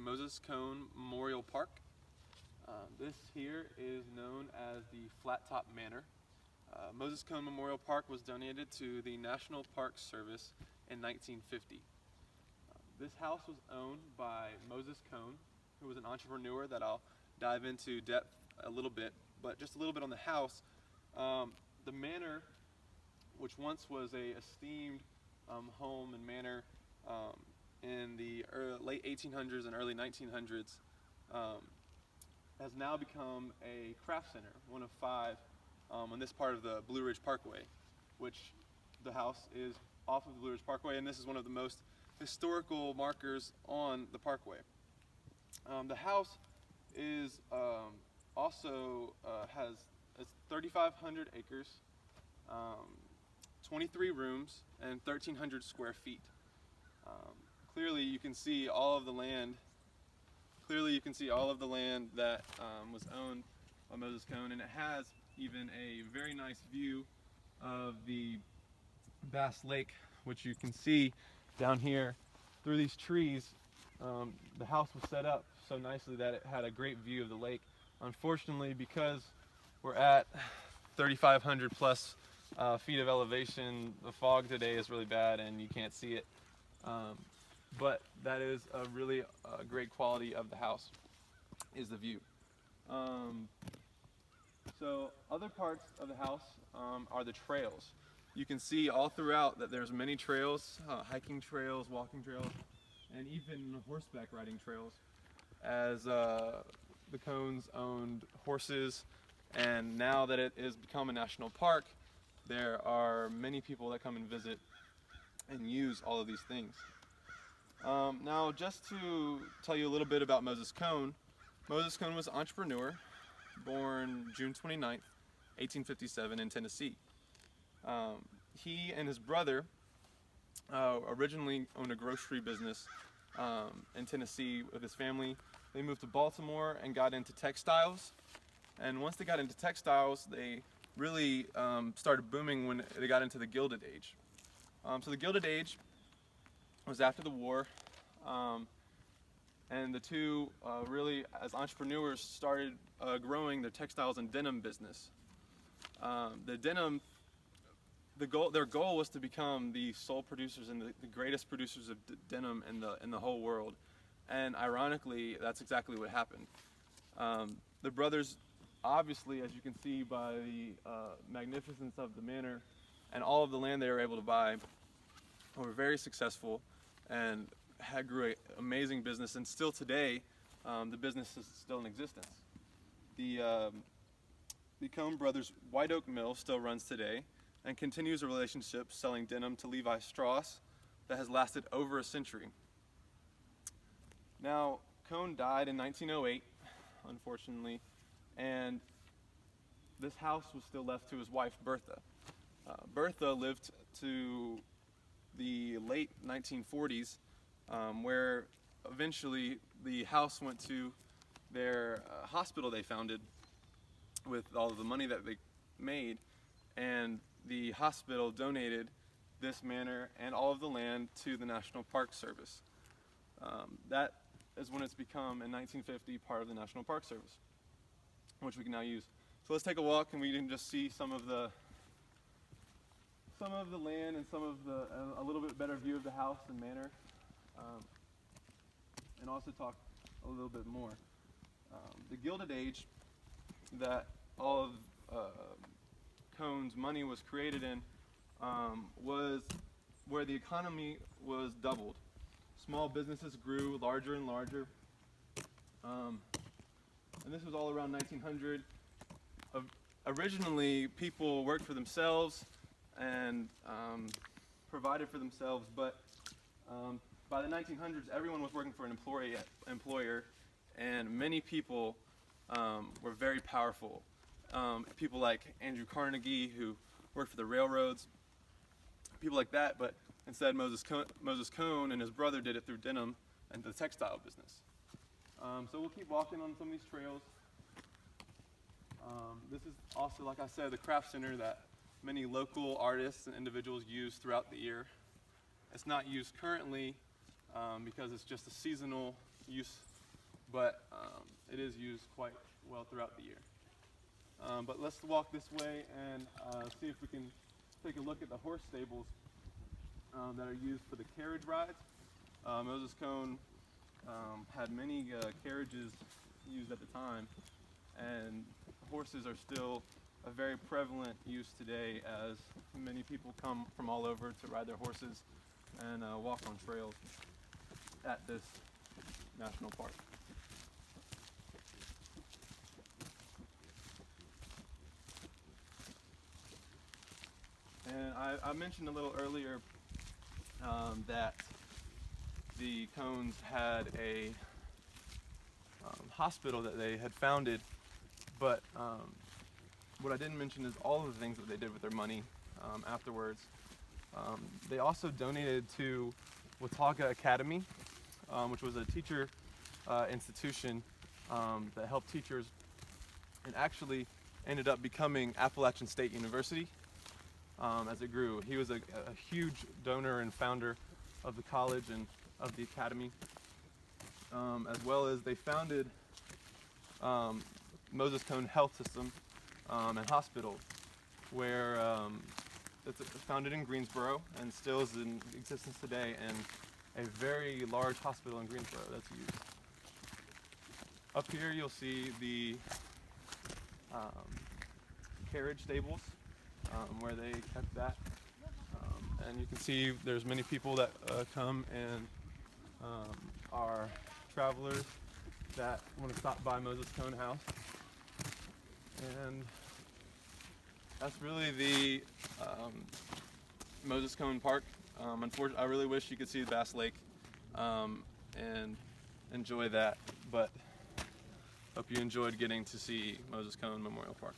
Moses Cone Memorial Park. This here is known as the Flat Top Manor. Moses Cone Memorial Park was donated to the National Park Service in 1950. This house was owned by Moses Cone, who was an entrepreneur that I'll dive into depth a little bit, but just a little bit on the house. The manor, which once was a esteemed home and manor in the late 1800s and early 1900s, has now become a craft center, one of 5 on this part of the Blue Ridge Parkway, which the house is off of the Blue Ridge Parkway, and this is one of the most historical markers on the parkway. The house is also has 3,500 acres, 23 rooms, and 1,300 square feet. Clearly you can see all of the land. That was owned by Moses Cone, and it has even a very nice view of the Bass Lake, which you can see down here through these trees. The house was set up so nicely that it had a great view of the lake. Unfortunately, because we're at 3,500 plus feet of elevation, the fog today is really bad and you can't see it. But that is a really great quality of the house, is the view. So other parts of the house are the trails. You can see all throughout that there's many trails, hiking trails, walking trails, and even horseback riding trails, as the Cones owned horses, and now that it has become a national park, there are many people that come and visit and use all of these things. Now, just to tell you a little bit about Moses Cone was an entrepreneur, born June 29th, 1857 in Tennessee. He and his brother originally owned a grocery business in Tennessee with his family. They moved to Baltimore and got into textiles. And once they got into textiles, they really started booming when they got into the Gilded Age. So the Gilded Age was after the war, and the two really, as entrepreneurs, started growing their textiles and denim business. Their goal was to become the sole producers and the greatest producers of denim in the whole world. And ironically, that's exactly what happened. The brothers, obviously, as you can see by the magnificence of the manor and all of the land they were able to buy, were very successful and grew an amazing business. And still today, the business is still in existence. The Cone Brothers White Oak Mill still runs today and continues a relationship selling denim to Levi Strauss that has lasted over a century. Now, Cone died in 1908, unfortunately, and this house was still left to his wife, Bertha. Bertha lived to the late 1940s, where eventually the house went to their hospital they founded with all of the money that they made, and the hospital donated this manor and all of the land to the National Park Service. That is when it's become, in 1950, part of the National Park Service, which we can now use. So let's take a walk and we can just see some of the land and a little bit better view of the house and manor, and also talk a little bit more. The Gilded Age that all of Cone's money was created in was where the economy was doubled. Small businesses grew larger and larger, and this was all around 1900. Originally, people worked for themselves and provided for themselves, but by the 1900s, everyone was working for an employer, and many people were very powerful. People like Andrew Carnegie, who worked for the railroads, people like that, but instead Moses Cone and his brother did it through denim and the textile business. So we'll keep walking on some of these trails. This is also, like I said, the craft center that many local artists and individuals use throughout the year. It's not used currently because it's just a seasonal use but it is used quite well throughout the year. But let's walk this way and see if we can take a look at the horse stables that are used for the carriage rides. Moses Cone had many carriages used at the time, and horses are still a very prevalent use today, as many people come from all over to ride their horses and walk on trails at this national park. And I mentioned a little earlier that the Cones had a hospital that they had founded, but what I didn't mention is all of the things that they did with their money afterwards. They also donated to Watauga Academy, which was a teacher institution that helped teachers, and actually ended up becoming Appalachian State University as it grew. He was a huge donor and founder of the college and of the academy, as well as they founded Moses Cone Health System and Hospital, where it's founded in Greensboro and still is in existence today, and a very large hospital in Greensboro that's used. Up here you'll see the carriage stables where they kept that, and you can see there's many people that come and are travelers that want to stop by Moses Cone House. And that's really the Moses Cone Park. Unfortunately, I really wish you could see Bass Lake and enjoy that, but hope you enjoyed getting to see Moses Cone Memorial Park.